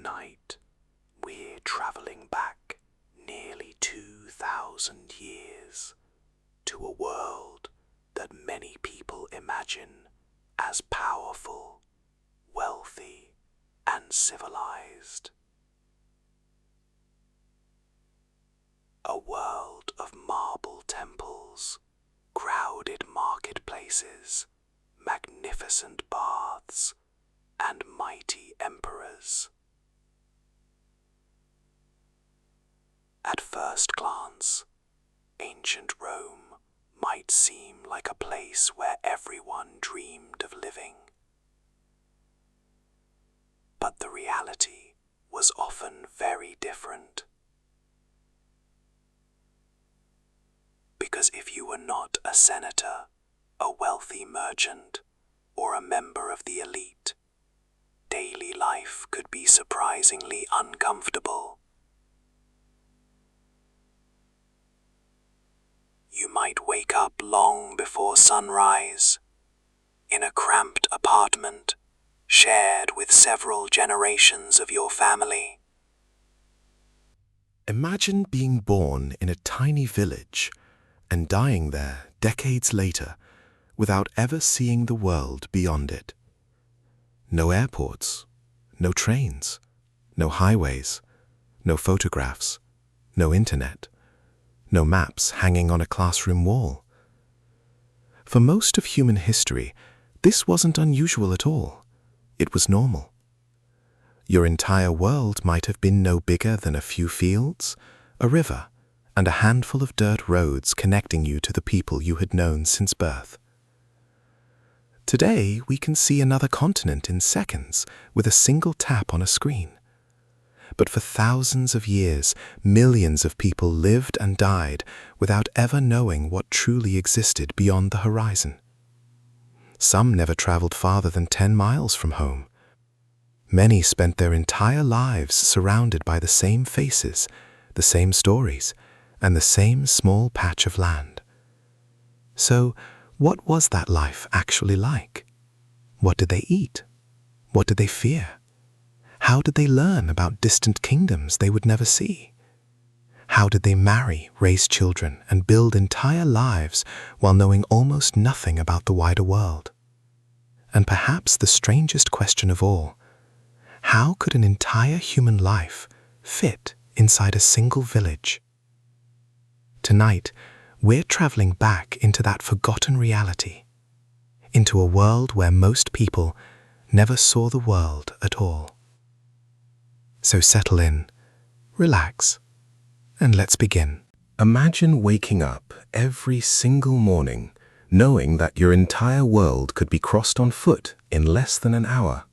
Tonight, we're traveling back nearly 2,000 years to a world that many people imagine as powerful, wealthy, and civilized. A world of marble temples, crowded marketplaces, magnificent baths, and mighty emperors. At first glance, ancient Rome might seem like a place where everyone dreamed of living. But the reality was often very different. Because if you were not a senator, a wealthy merchant, or a member of the elite, daily life could be surprisingly uncomfortable. You might wake up long before sunrise, in a cramped apartment, shared with several generations of your family. Imagine being born in a tiny village and dying there decades later without ever seeing the world beyond it. No airports, no trains, no highways, no photographs, no internet, no maps hanging on a classroom wall. For most of human history, this wasn't unusual at all. It was normal. Your entire world might have been no bigger than a few fields, a river, and a handful of dirt roads connecting you to the people you had known since birth. Today, we can see another continent in seconds with a single tap on a screen. But for thousands of years, millions of people lived and died without ever knowing what truly existed beyond the horizon. Some never traveled farther than 10 miles from home. Many spent their entire lives surrounded by the same faces, the same stories, and the same small patch of land. So, what was that life actually like? What did they eat? What did they fear? How did they learn about distant kingdoms they would never see? How did they marry, raise children, and build entire lives while knowing almost nothing about the wider world? And perhaps the strangest question of all, how could an entire human life fit inside a single village? Tonight, we're traveling back into that forgotten reality, into a world where most people never saw the world at all. So settle in, relax, and let's begin. Imagine waking up every single morning knowing that your entire world could be crossed on foot in less than an hour.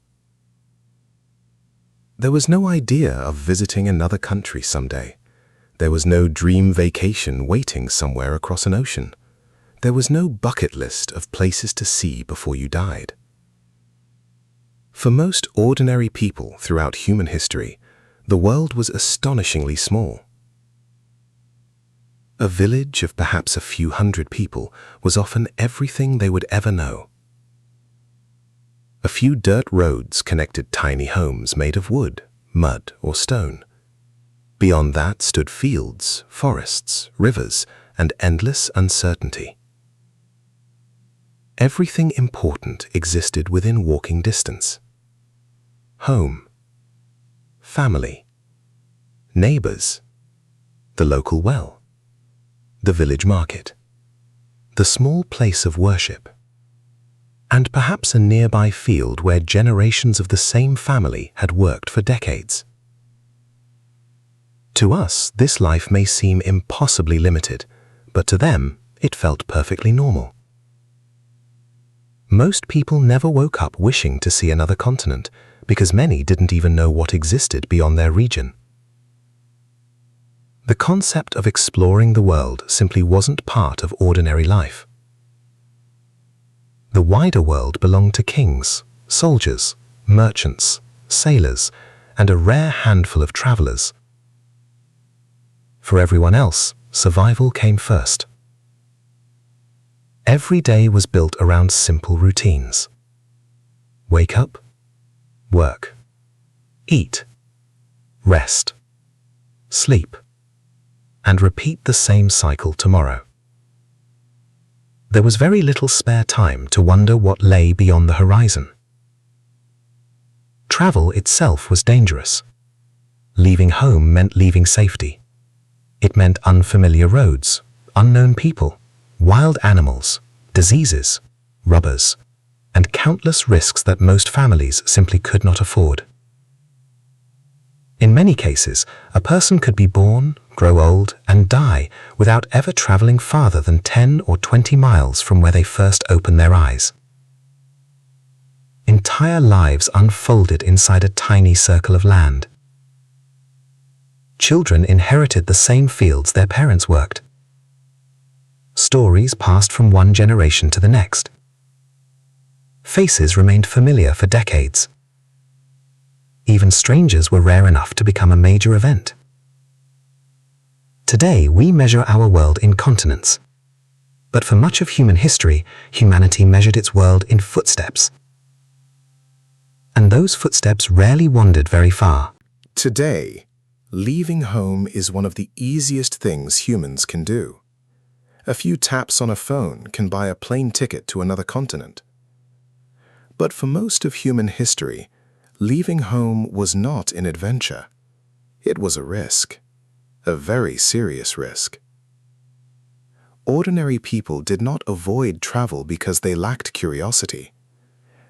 There was no idea of visiting another country someday. There was no dream vacation waiting somewhere across an ocean. There was no bucket list of places to see before you died. For most ordinary people throughout human history, the world was astonishingly small. A village of perhaps a few hundred people was often everything they would ever know. A few dirt roads connected tiny homes made of wood, mud, or stone. Beyond that stood fields, forests, rivers, and endless uncertainty. Everything important existed within walking distance. Home, family, neighbors, the local well, the village market, the small place of worship, and perhaps a nearby field where generations of the same family had worked for decades. To us, this life may seem impossibly limited, but to them, it felt perfectly normal. Most people never woke up wishing to see another continent, because many didn't even know what existed beyond their region. The concept of exploring the world simply wasn't part of ordinary life. The wider world belonged to kings, soldiers, merchants, sailors, and a rare handful of travelers. For everyone else, survival came first. Every day was built around simple routines. Wake up, work, eat, rest, sleep, and repeat the same cycle tomorrow. There was very little spare time to wonder what lay beyond the horizon. Travel itself was dangerous. Leaving home meant leaving safety. It meant unfamiliar roads, unknown people, wild animals, diseases, robbers, and countless risks that most families simply could not afford. In many cases, a person could be born, grow old, and die without ever traveling farther than 10 or 20 miles from where they first opened their eyes. Entire lives unfolded inside a tiny circle of land. Children inherited the same fields their parents worked. Stories passed from one generation to the next. Faces remained familiar for decades. Even strangers were rare enough to become a major event. Today, we measure our world in continents. But for much of human history, humanity measured its world in footsteps. And those footsteps rarely wandered very far. Today, leaving home is one of the easiest things humans can do. A few taps on a phone can buy a plane ticket to another continent. But for most of human history, leaving home was not an adventure. It was a risk, a very serious risk. Ordinary people did not avoid travel because they lacked curiosity.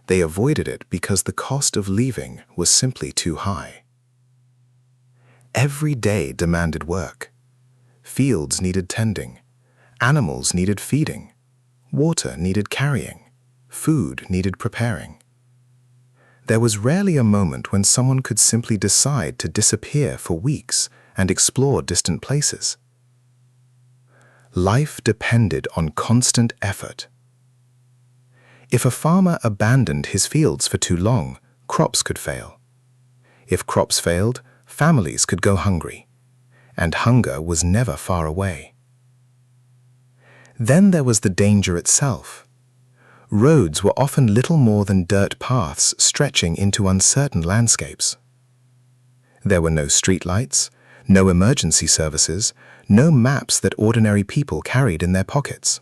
They avoided it because the cost of leaving was simply too high. Every day demanded work. Fields needed tending. Animals needed feeding. Water needed carrying. Food needed preparing. There was rarely a moment when someone could simply decide to disappear for weeks and explore distant places. Life depended on constant effort. If a farmer abandoned his fields for too long, crops could fail. If crops failed, families could go hungry, and hunger was never far away. Then there was the danger itself. Roads were often little more than dirt paths stretching into uncertain landscapes. There were no streetlights, no emergency services, no maps that ordinary people carried in their pockets.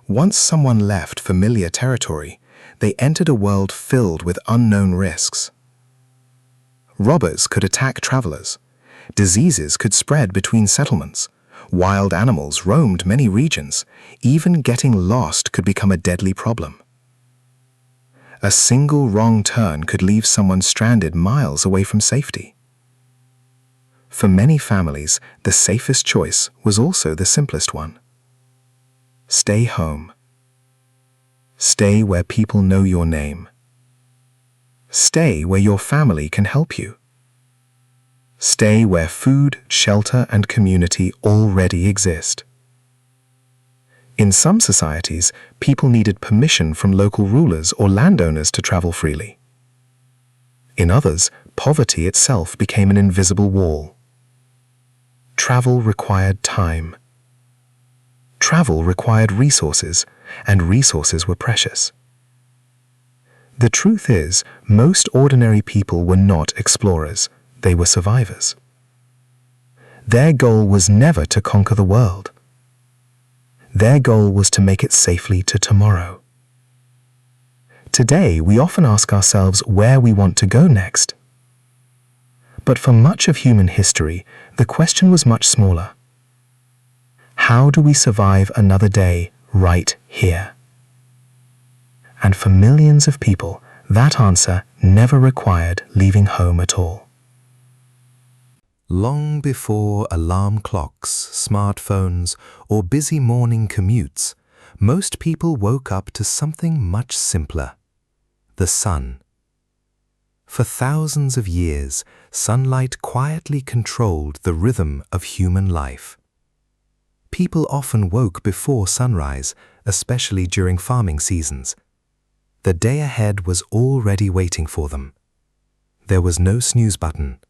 Once someone left familiar territory, they entered a world filled with unknown risks. Robbers could attack travelers. Diseases could spread between settlements. Wild animals roamed many regions. Even getting lost could become a deadly problem. A single wrong turn could leave someone stranded miles away from safety. For many families, the safest choice was also the simplest one. Stay home. Stay where people know your name. Stay where your family can help you. Stay where food, shelter, and community already exist. In some societies, people needed permission from local rulers or landowners to travel freely. In others, poverty itself became an invisible wall. Travel required time. Travel required resources, and resources were precious. The truth is, most ordinary people were not explorers. They were survivors. Their goal was never to conquer the world. Their goal was to make it safely to tomorrow. Today, we often ask ourselves where we want to go next. But for much of human history, the question was much smaller. How do we survive another day right here? And for millions of people, that answer never required leaving home at all. Long before alarm clocks, smartphones, or busy morning commutes, most people woke up to something much simpler: the sun. For thousands of years, sunlight quietly controlled the rhythm of human life. People often woke before sunrise, especially during farming seasons. The day ahead was already waiting for them. There was no snooze button,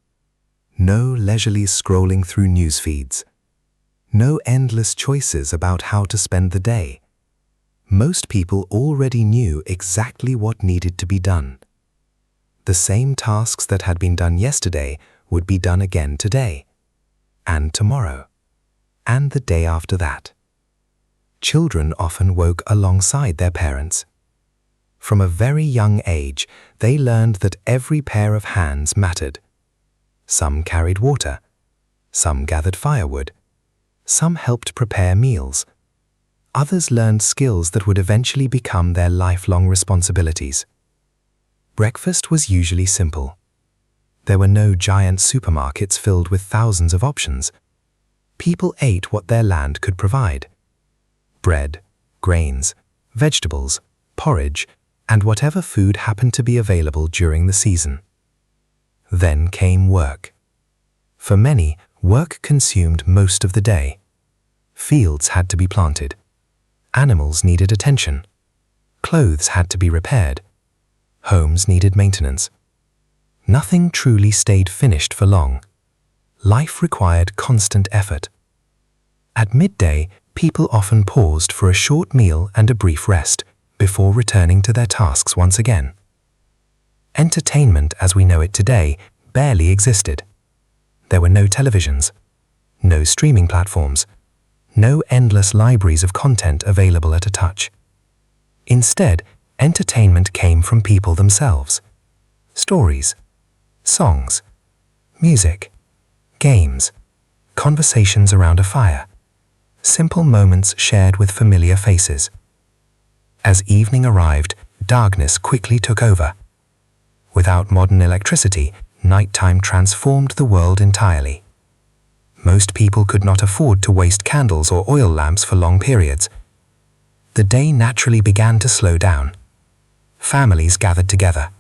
no leisurely scrolling through news feeds, no endless choices about how to spend the day. Most people already knew exactly what needed to be done. The same tasks that had been done yesterday would be done again today, and tomorrow, and the day after that. Children often woke alongside their parents. From a very young age, they learned that every pair of hands mattered. Some carried water, some gathered firewood, some helped prepare meals. Others learned skills that would eventually become their lifelong responsibilities. Breakfast was usually simple. There were no giant supermarkets filled with thousands of options. People ate what their land could provide: bread, grains, vegetables, porridge, and whatever food happened to be available during the season. Then came work. For many, work consumed most of the day. Fields had to be planted. Animals needed attention. Clothes had to be repaired. Homes needed maintenance. Nothing truly stayed finished for long. Life required constant effort. At midday, people often paused for a short meal and a brief rest before returning to their tasks once again. Entertainment as we know it today barely existed. There were no televisions, no streaming platforms, no endless libraries of content available at a touch. Instead, entertainment came from people themselves. Stories, songs, music, games, conversations around a fire, simple moments shared with familiar faces. As evening arrived, darkness quickly took over. Without modern electricity, nighttime transformed the world entirely. Most people could not afford to waste candles or oil lamps for long periods. The day naturally began to slow down. Families gathered together.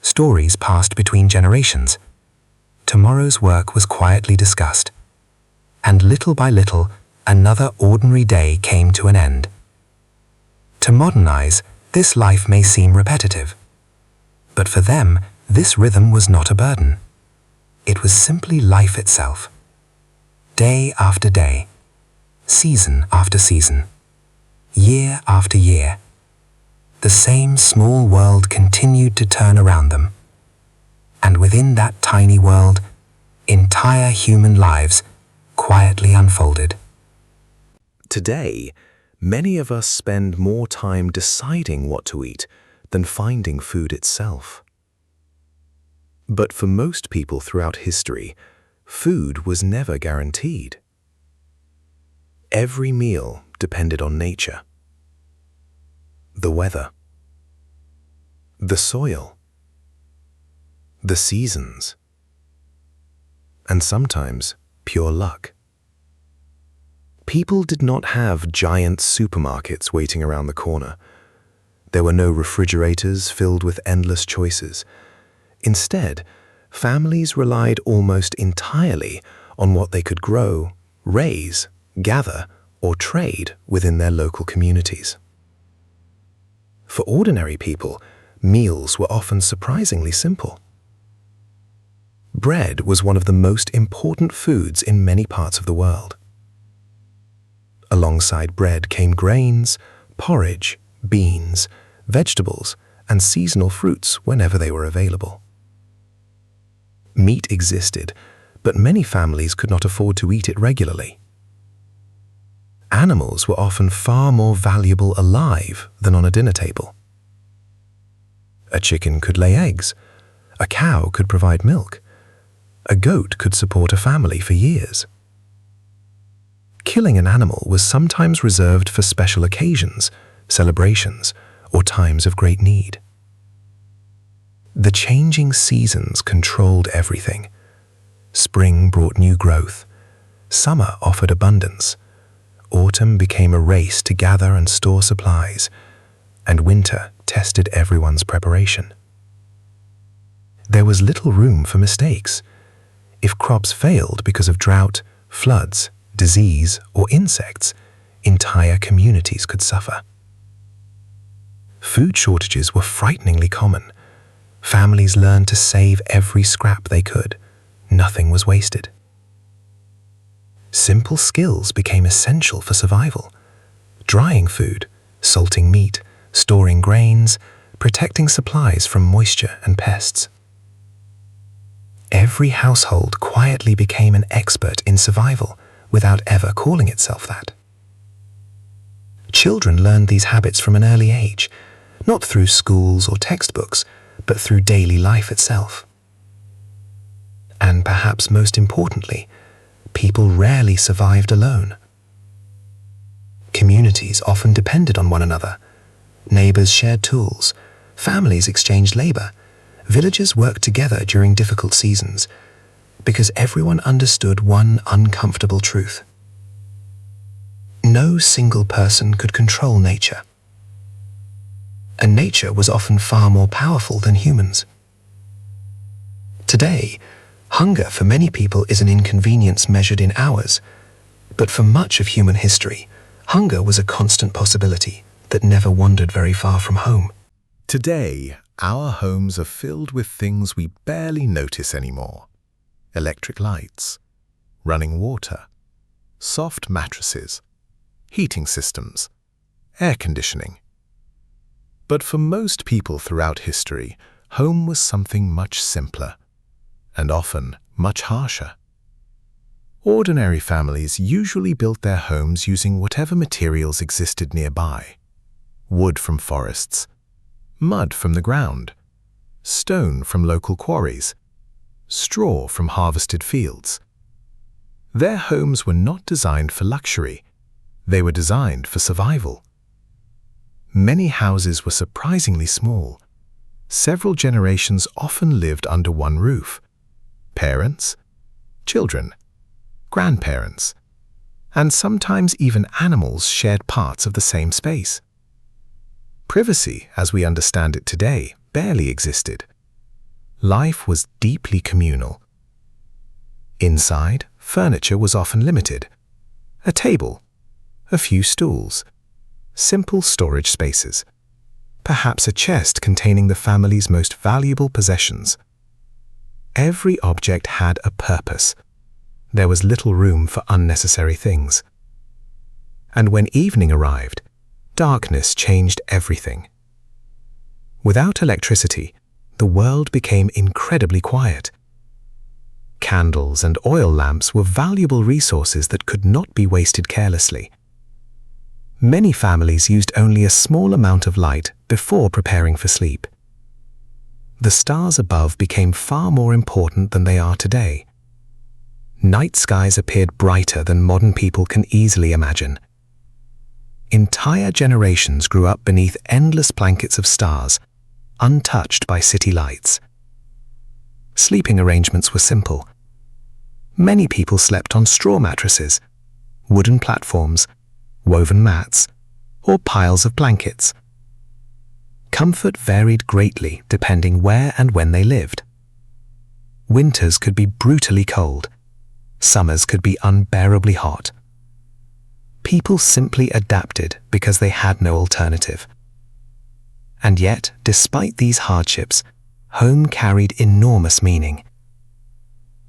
Stories passed between generations. Tomorrow's work was quietly discussed. And little by little, another ordinary day came to an end. To modern eyes, this life may seem repetitive. But for them, this rhythm was not a burden. It was simply life itself. Day after day, season after season, year after year, the same small world continued to turn around them. And within that tiny world, entire human lives quietly unfolded. Today, many of us spend more time deciding what to eat than finding food itself. But for most people throughout history, food was never guaranteed. Every meal depended on nature, the weather, the soil, the seasons, and sometimes pure luck. People did not have giant supermarkets waiting around the corner. There were no refrigerators filled with endless choices. Instead, families relied almost entirely on what they could grow, raise, gather, or trade within their local communities. For ordinary people, meals were often surprisingly simple. Bread was one of the most important foods in many parts of the world. Alongside bread came grains, porridge, beans, vegetables, and seasonal fruits whenever they were available. Meat existed, but many families could not afford to eat it regularly. Animals were often far more valuable alive than on a dinner table. A chicken could lay eggs, a cow could provide milk, a goat could support a family for years. Killing an animal was sometimes reserved for special occasions, celebrations, or times of great need. The changing seasons controlled everything. Spring brought new growth. Summer offered abundance. Autumn became a race to gather and store supplies, and winter tested everyone's preparation. There was little room for mistakes. If crops failed because of drought, floods, disease, or insects, entire communities could suffer. Food shortages were frighteningly common. Families learned to save every scrap they could. Nothing was wasted. Simple skills became essential for survival. Drying food, salting meat, storing grains, protecting supplies from moisture and pests. Every household quietly became an expert in survival without ever calling itself that. Children learned these habits from an early age, not through schools or textbooks, but through daily life itself. And perhaps most importantly, people rarely survived alone. Communities often depended on one another. Neighbors shared tools, families exchanged labor, villagers worked together during difficult seasons, because everyone understood one uncomfortable truth. No single person could control nature. And nature was often far more powerful than humans. Today, hunger for many people is an inconvenience measured in hours, but for much of human history, hunger was a constant possibility that never wandered very far from home. Today, our homes are filled with things we barely notice anymore. Electric lights, running water, soft mattresses, heating systems, air conditioning. But for most people throughout history, home was something much simpler, and often much harsher. Ordinary families usually built their homes using whatever materials existed nearby: wood from forests, mud from the ground, stone from local quarries, straw from harvested fields. Their homes were not designed for luxury, they were designed for survival. Many houses were surprisingly small. Several generations often lived under one roof: parents, children, grandparents, and sometimes even animals shared parts of the same space. Privacy, as we understand it today, barely existed. Life was deeply communal. Inside, furniture was often limited: a table, a few stools, simple storage spaces, perhaps a chest containing the family's most valuable possessions. Every object had a purpose. There was little room for unnecessary things. And when evening arrived, darkness changed everything. Without electricity, the world became incredibly quiet. Candles and oil lamps were valuable resources that could not be wasted carelessly. Many families used only a small amount of light before preparing for sleep. The stars above became far more important than they are today. Night skies appeared brighter than modern people can easily imagine. Entire generations grew up beneath endless blankets of stars, untouched by city lights. Sleeping arrangements were simple. Many people slept on straw mattresses, wooden platforms, woven mats, or piles of blankets. Comfort varied greatly depending where and when they lived. Winters could be brutally cold. Summers could be unbearably hot. People simply adapted because they had no alternative. And yet, despite these hardships, home carried enormous meaning.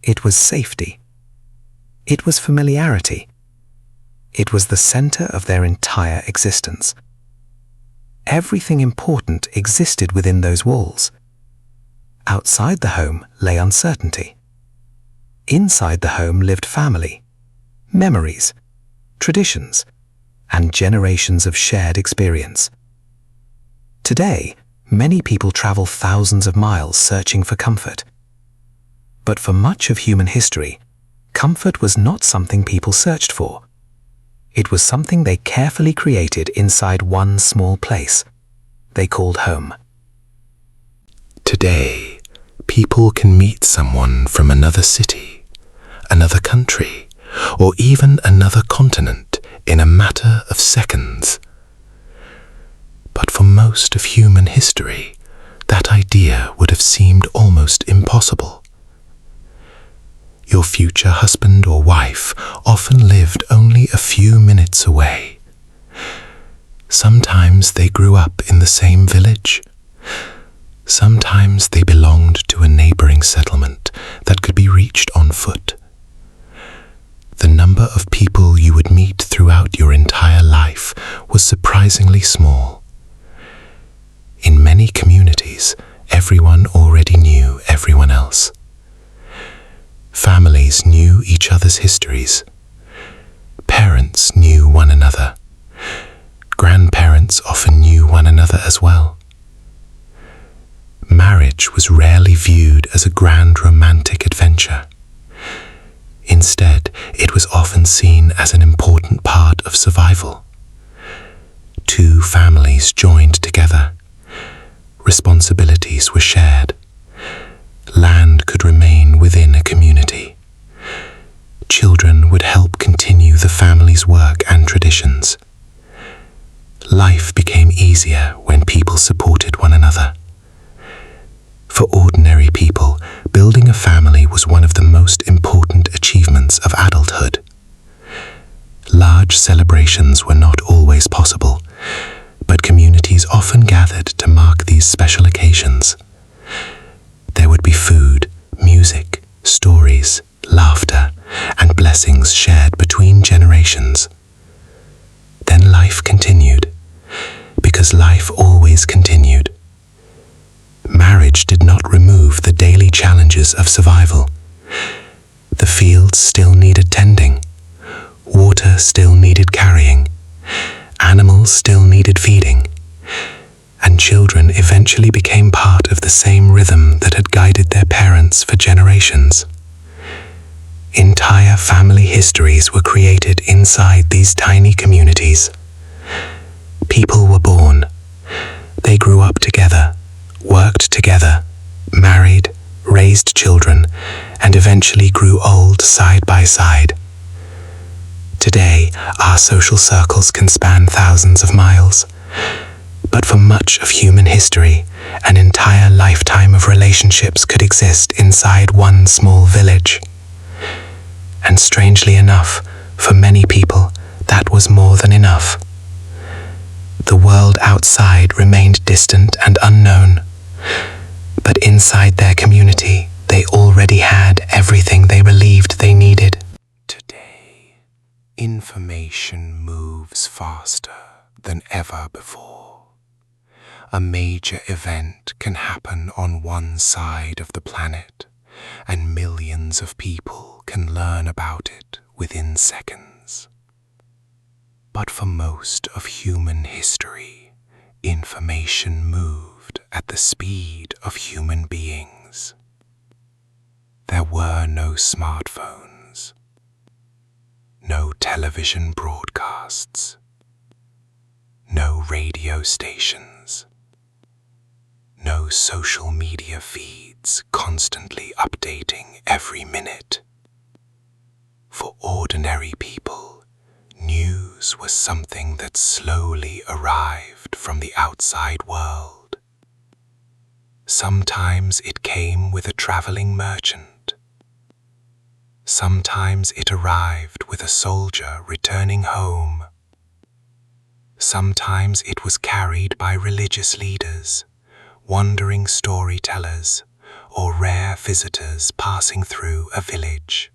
It was safety. It was familiarity. It was the center of their entire existence. Everything important existed within those walls. Outside the home lay uncertainty. Inside the home lived family, memories, traditions, and generations of shared experience. Today, many people travel thousands of miles searching for comfort. But for much of human history, comfort was not something people searched for. It was something they carefully created inside one small place they called home. Today, people can meet someone from another city, another country, or even another continent in a matter of seconds. But for most of human history, that idea would have seemed almost impossible. Your future husband or wife often lived only a few minutes away. Sometimes they grew up in the same village. Sometimes they belonged to a neighboring settlement that could be reached on foot. The number of people you would meet throughout your entire life was surprisingly small. In many communities, everyone already knew everyone else. Families knew each other's histories. Parents knew one another. Grandparents often knew one another as well. Marriage was rarely viewed as a grand romantic adventure. Instead, it was often seen as an important part of survival. Two families joined together. Responsibilities were shared. Land could remain within a community. Children would help continue the family's work and traditions. Life became easier when people supported one another. For ordinary people, building a family was one of the most important achievements of adulthood. Large celebrations were not always possible, but communities often gathered to mark these special occasions. There would be food, music, stories, laughter, and blessings shared between generations. Then life continued, because life always continued. Marriage did not remove the daily challenges of survival. The fields still needed tending. Water still needed carrying. Animals still needed feeding. And children eventually became part of the same rhythm that had guided their parents for generations. Entire family histories were created inside these tiny communities. People were born. They grew up together, worked together, married, raised children, and eventually grew old side by side. Today, our social circles can span thousands of miles. But for much of human history, an entire lifetime of relationships could exist inside one small village. And strangely enough, for many people, that was more than enough. The world outside remained distant and unknown, but inside their community, they already had everything they believed they needed. Today, information moves faster than ever before. A major event can happen on one side of the planet, and millions of people can learn about it within seconds. But for most of human history, information moved at the speed of human beings. There were no smartphones, no television broadcasts, no radio stations, no social media feeds constantly updating every minute. For ordinary people, news was something that slowly arrived from the outside world. Sometimes it came with a traveling merchant. Sometimes it arrived with a soldier returning home. Sometimes it was carried by religious leaders, wandering storytellers, or rare visitors passing through a village.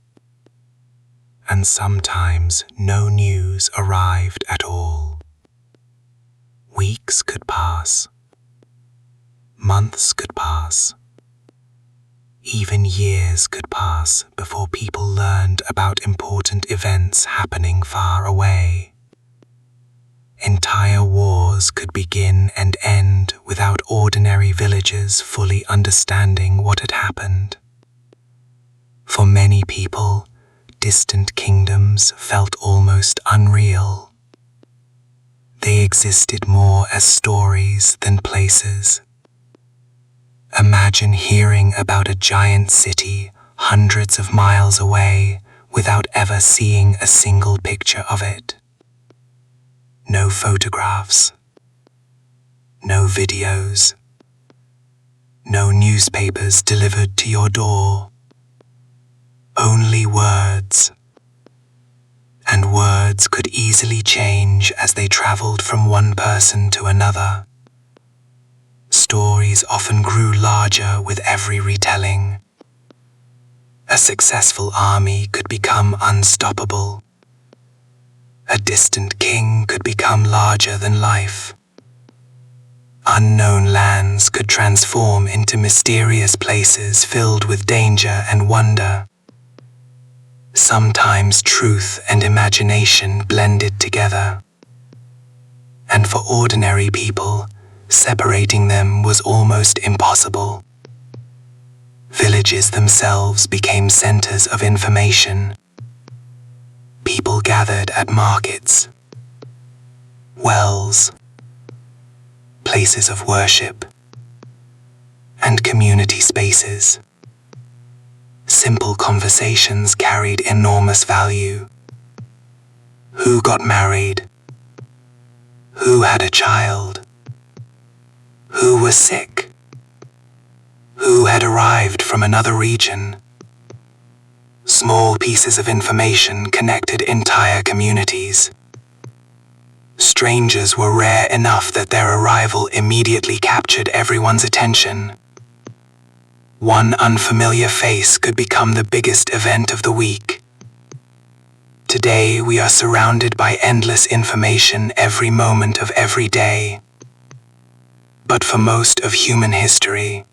And sometimes no news arrived at all. Weeks could pass. Months could pass. Even years could pass before people learned about important events happening far away. Entire wars could begin and end without ordinary villagers fully understanding what had happened. For many people, distant kingdoms felt almost unreal. They existed more as stories than places. Imagine hearing about a giant city hundreds of miles away without ever seeing a single picture of it. No photographs, no videos, no newspapers delivered to your door. Only words. And words could easily change as they traveled from one person to another. Stories often grew larger with every retelling. A successful army could become unstoppable. A distant king could become larger than life. Unknown lands could transform into mysterious places filled with danger and wonder. Sometimes truth and imagination blended together. And for ordinary people, separating them was almost impossible. Villages themselves became centers of information. People gathered at markets, wells, places of worship, and community spaces. Simple conversations carried enormous value. Who got married? Who had a child? Who was sick? Who had arrived from another region? Small pieces of information connected entire communities. Strangers were rare enough that their arrival immediately captured everyone's attention. One unfamiliar face could become the biggest event of the week. Today we are surrounded by endless information every moment of every day. But for most of human history,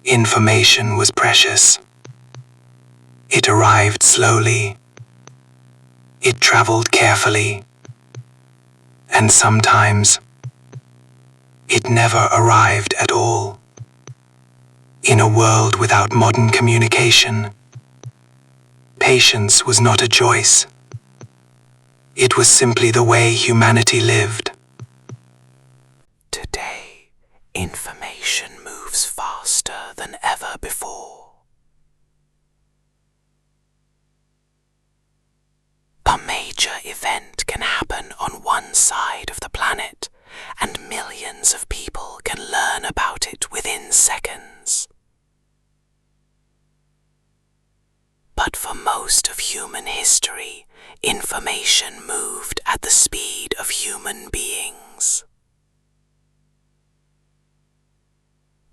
information was precious. It arrived slowly. It traveled carefully. And sometimes, it never arrived at all. In a world without modern communication, patience was not a choice. It was simply the way humanity lived. Today, information moves faster than ever before. A major event can happen on one side of the planet, and millions of people can learn about it within seconds. But for most of human history, information moved at the speed of human beings.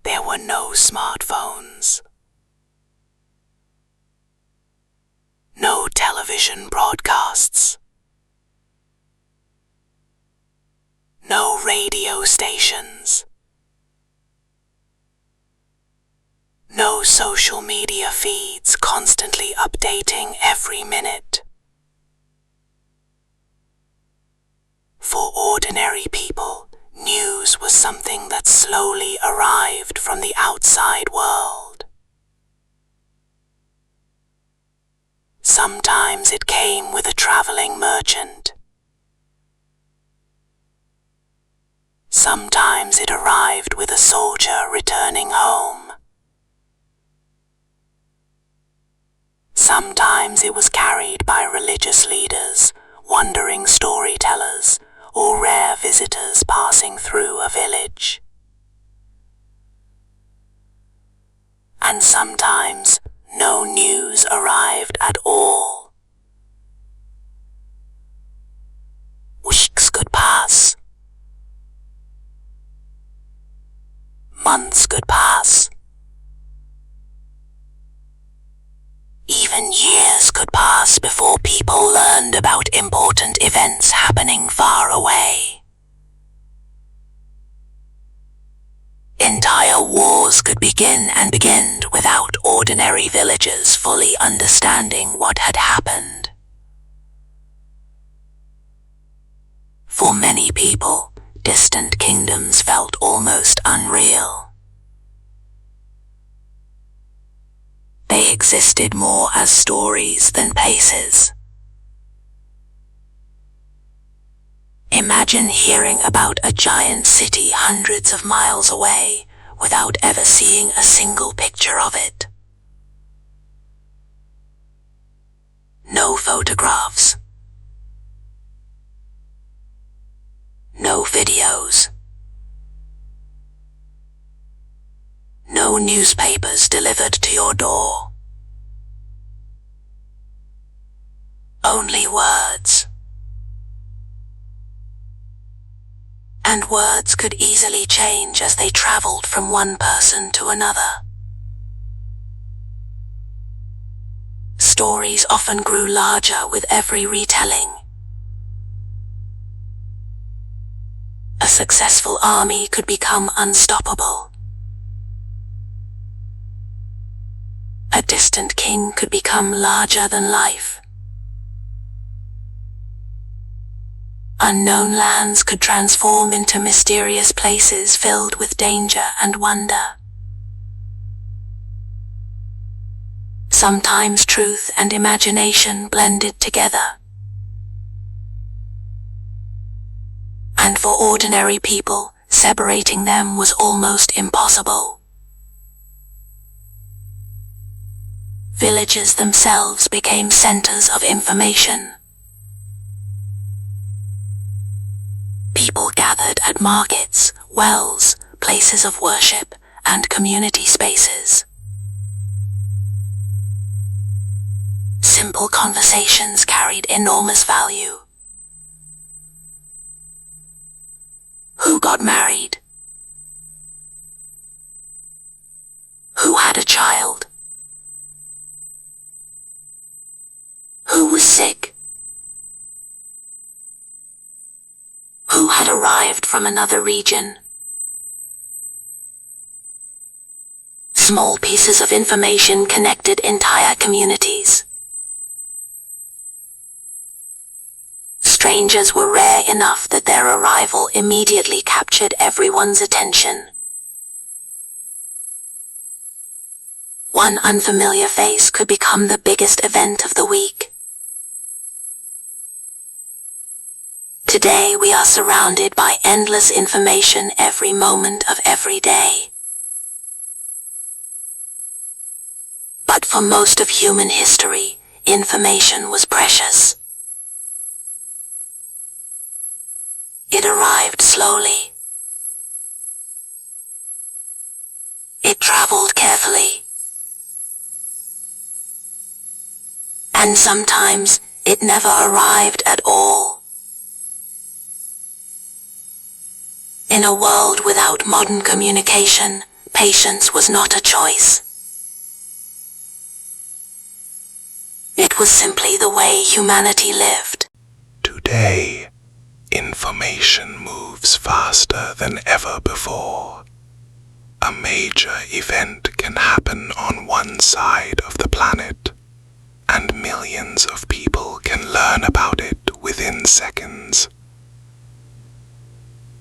There were no smartphones, no television broadcasts, no radio stations, no social media feeds constantly updating every minute. For ordinary people, news was something that slowly arrived from the outside world. Sometimes it came with a traveling merchant. Sometimes it arrived with a soldier returning home. Sometimes it was carried by religious leaders, wandering storytellers, or rare visitors passing through a village. And sometimes no news arrived at all. Weeks could pass. Months could pass. Even years could pass before people learned about important events happening far away. Entire wars could begin without ordinary villagers fully understanding what had happened. For many people, distant kingdoms felt almost unreal. They existed more as stories than places. Imagine hearing about a giant city hundreds of miles away without ever seeing a single picture of it. No photographs. No videos. No newspapers delivered to your door. Only words. And words could easily change as they traveled from one person to another. Stories often grew larger with every retelling. A successful army could become unstoppable. A distant king could become larger than life. Unknown lands could transform into mysterious places filled with danger and wonder. Sometimes truth and imagination blended together. And for ordinary people, separating them was almost impossible. Villages themselves became centers of information. People gathered at markets, wells, places of worship, and community spaces. Simple conversations carried enormous value. Who got married? Who had a child? Who was sick? Who had arrived from another region? Small pieces of information connected entire communities. Strangers were rare enough that their arrival immediately captured everyone's attention. One unfamiliar face could become the biggest event of the week. Today we are surrounded by endless information every moment of every day. But for most of human history, information was precious. It arrived slowly. It traveled carefully. And sometimes it never arrived at all. In a world without modern communication, patience was not a choice. It was simply the way humanity lived. Today, information moves faster than ever before. A major event can happen on one side of the planet, and millions of people can learn about it within seconds.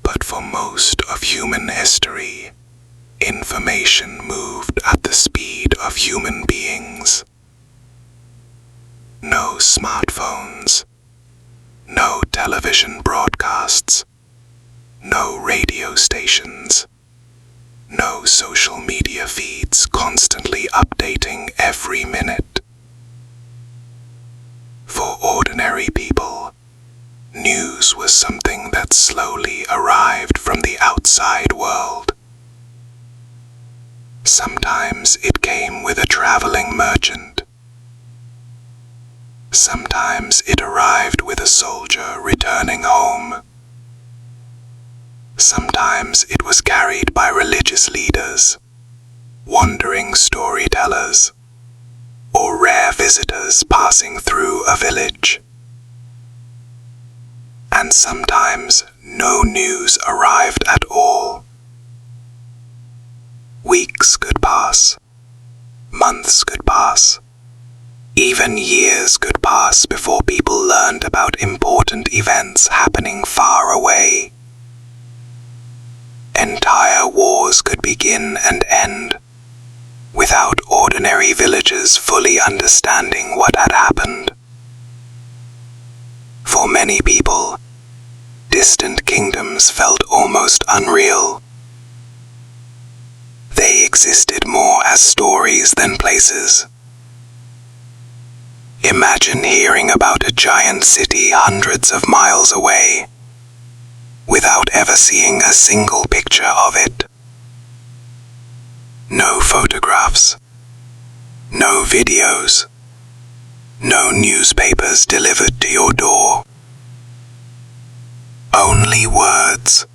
But for most of human history, information moved at the speed of human beings. No smartphones, no television broadcasts, no radio stations, no social media feeds constantly updating every minute. For ordinary people, news was something that slowly arrived from the outside world. Sometimes it came with a traveling merchant. Sometimes it arrived with a soldier returning home. Sometimes it was carried by religious leaders, wandering storytellers, or rare visitors passing through a village. And sometimes no news arrived at all. Weeks could pass, months could pass, even years could pass before people learned about important events happening far away. Entire wars could begin and end without ordinary villagers fully understanding what had happened. For many people, distant kingdoms felt almost unreal. They existed more as stories than places. Imagine hearing about a giant city hundreds of miles away, without ever seeing a single picture of it. No photographs, no videos, no newspapers delivered to your door. Only words.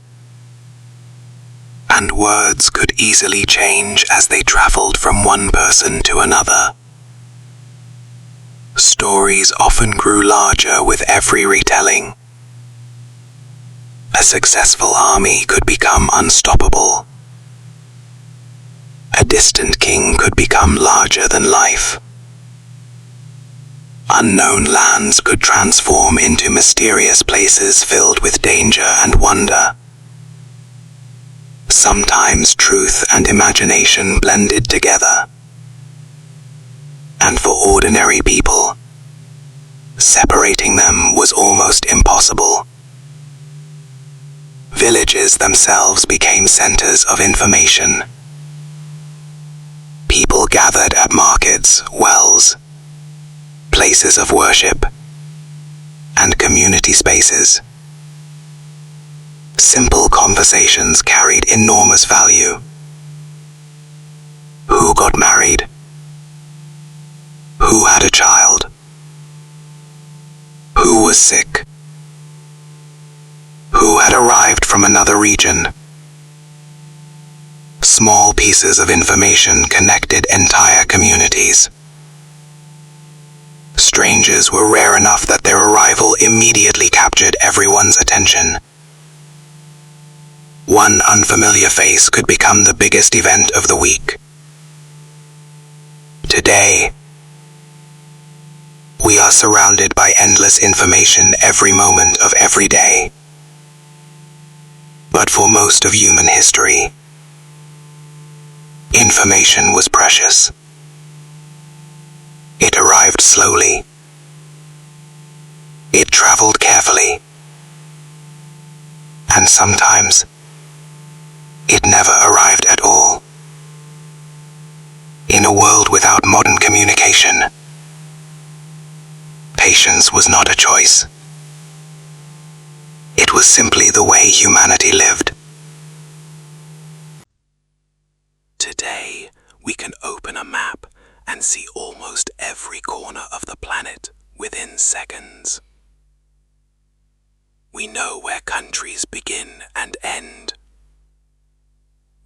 And words could easily change as they traveled from one person to another. Stories often grew larger with every retelling. A successful army could become unstoppable. A distant king could become larger than life. Unknown lands could transform into mysterious places filled with danger and wonder. Sometimes truth and imagination blended together. And for ordinary people, separating them was almost impossible. Villages themselves became centers of information. People gathered at markets, wells, places of worship, and community spaces. Simple conversations carried enormous value. Who got married? Who had a child? Who was sick? Who had arrived from another region? Small pieces of information connected entire communities. Strangers were rare enough that their arrival immediately captured everyone's attention. One unfamiliar face could become the biggest event of the week. Today, we are surrounded by endless information every moment of every day. But for most of human history, information was precious. It arrived slowly. It traveled carefully. And sometimes, it never arrived at all. In a world without modern communication, patience was not a choice. It was simply the way humanity lived. Today, we can open a map and see almost every corner of the planet within seconds. We know where countries begin and end.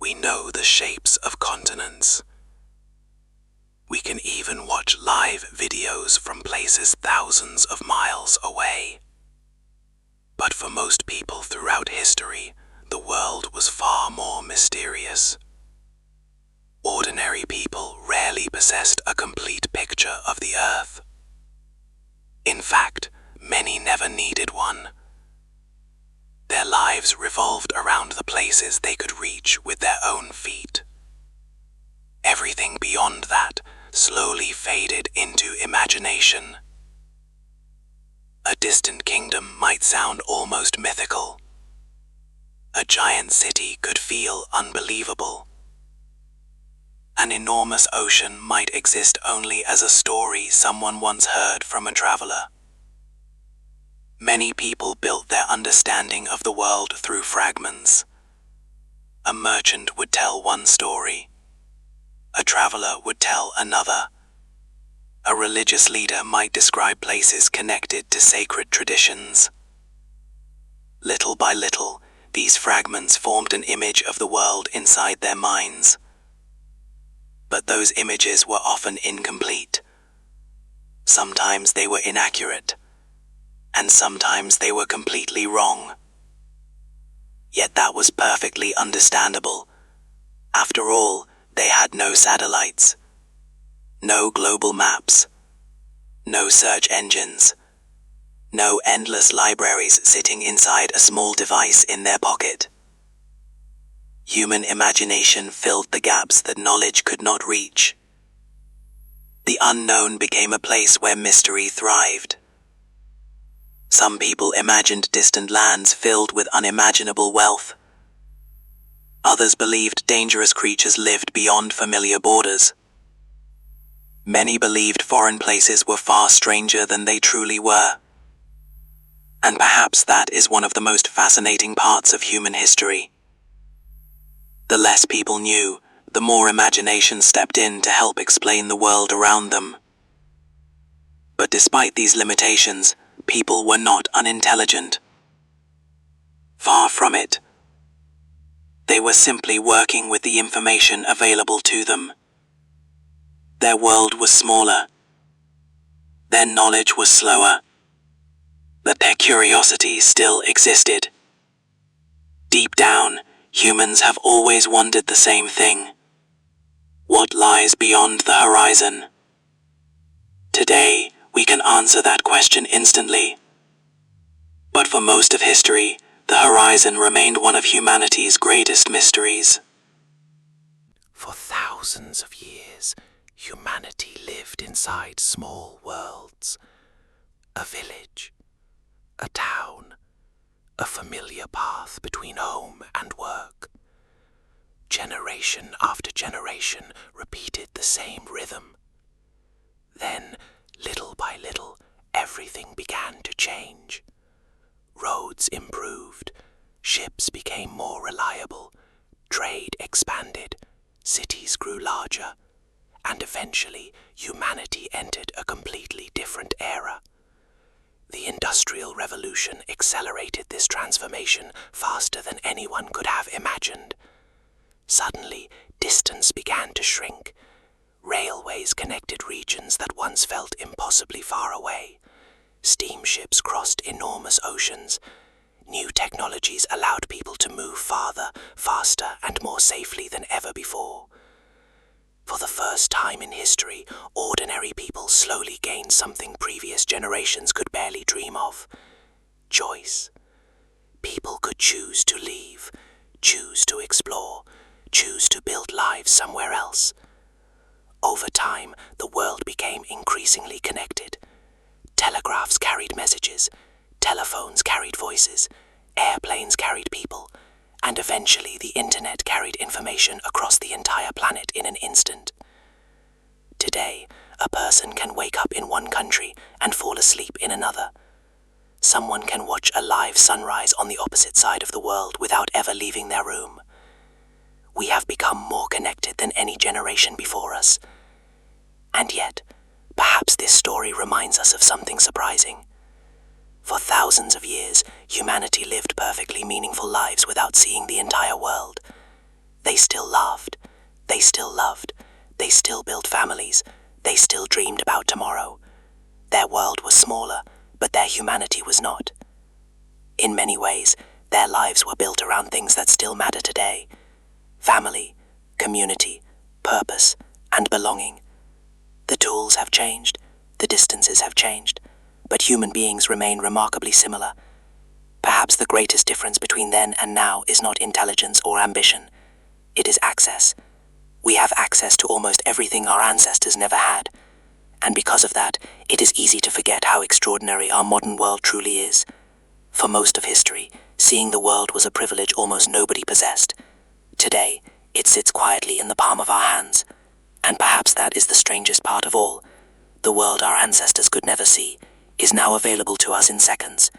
We know the shapes of continents. We can even watch live videos from places thousands of miles away. But for most people throughout history, the world was far more mysterious. Ordinary people rarely possessed a complete picture of the Earth. In fact, many never needed one. Their lives revolved around the places they could reach with their own feet. Everything beyond that slowly faded into imagination. A distant kingdom might sound almost mythical. A giant city could feel unbelievable. An enormous ocean might exist only as a story someone once heard from a traveler. Many people built their understanding of the world through fragments. A merchant would tell one story. A traveler would tell another. A religious leader might describe places connected to sacred traditions. Little by little, these fragments formed an image of the world inside their minds. But those images were often incomplete. Sometimes they were inaccurate, and sometimes they were completely wrong. Yet that was perfectly understandable. After all, they had no satellites, no global maps, no search engines, no endless libraries sitting inside a small device in their pocket. Human imagination filled the gaps that knowledge could not reach. The unknown became a place where mystery thrived. Some people imagined distant lands filled with unimaginable wealth. Others believed dangerous creatures lived beyond familiar borders. Many believed foreign places were far stranger than they truly were. And perhaps that is one of the most fascinating parts of human history. The less people knew, the more imagination stepped in to help explain the world around them. But despite these limitations, people were not unintelligent. Far from it. They were simply working with the information available to them. Their world was smaller. Their knowledge was slower. But their curiosity still existed. Deep down, humans have always wondered the same thing. What lies beyond the horizon? Today, we can answer that question instantly. But for most of history, the horizon remained one of humanity's greatest mysteries. For thousands of years, humanity lived inside small worlds. A village, a town, a familiar path between home and work. Generation after generation repeated the same rhythm. Then, little by little, everything began to change. Roads improved, ships became more reliable, trade expanded, cities grew larger, and eventually humanity entered a completely different era. The Industrial Revolution accelerated this transformation faster than anyone could have imagined. Suddenly, distance began to shrink. Railways connected regions that once felt impossibly far away. Steamships crossed enormous oceans. New technologies allowed people to move farther, faster, and more safely than ever before. For the first time in history, ordinary people slowly gained something previous generations could barely dream of: choice. People could choose to leave, choose to explore, choose to build lives somewhere else. Over time, the world became increasingly connected. Telegraphs carried messages, telephones carried voices, airplanes carried people, and eventually the internet carried information across the entire planet in an instant. Today, a person can wake up in one country and fall asleep in another. Someone can watch a live sunrise on the opposite side of the world without ever leaving their room. We have become more connected than any generation before us. And yet, perhaps this story reminds us of something surprising. For thousands of years, humanity lived perfectly meaningful lives without seeing the entire world. They still laughed, they still loved, they still built families, they still dreamed about tomorrow. Their world was smaller, but their humanity was not. In many ways, their lives were built around things that still matter today: family, community, purpose, and belonging. The tools have changed, the distances have changed, but human beings remain remarkably similar. Perhaps the greatest difference between then and now is not intelligence or ambition. It is access. We have access to almost everything our ancestors never had. And because of that, it is easy to forget how extraordinary our modern world truly is. For most of history, seeing the world was a privilege almost nobody possessed. Today, it sits quietly in the palm of our hands. And perhaps that is the strangest part of all. The world our ancestors could never see is now available to us in seconds.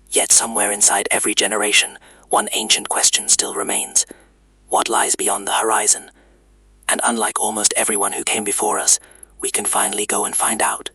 Yet somewhere inside every generation, one ancient question still remains: what lies beyond the horizon? And unlike almost everyone who came before us, we can finally go and find out.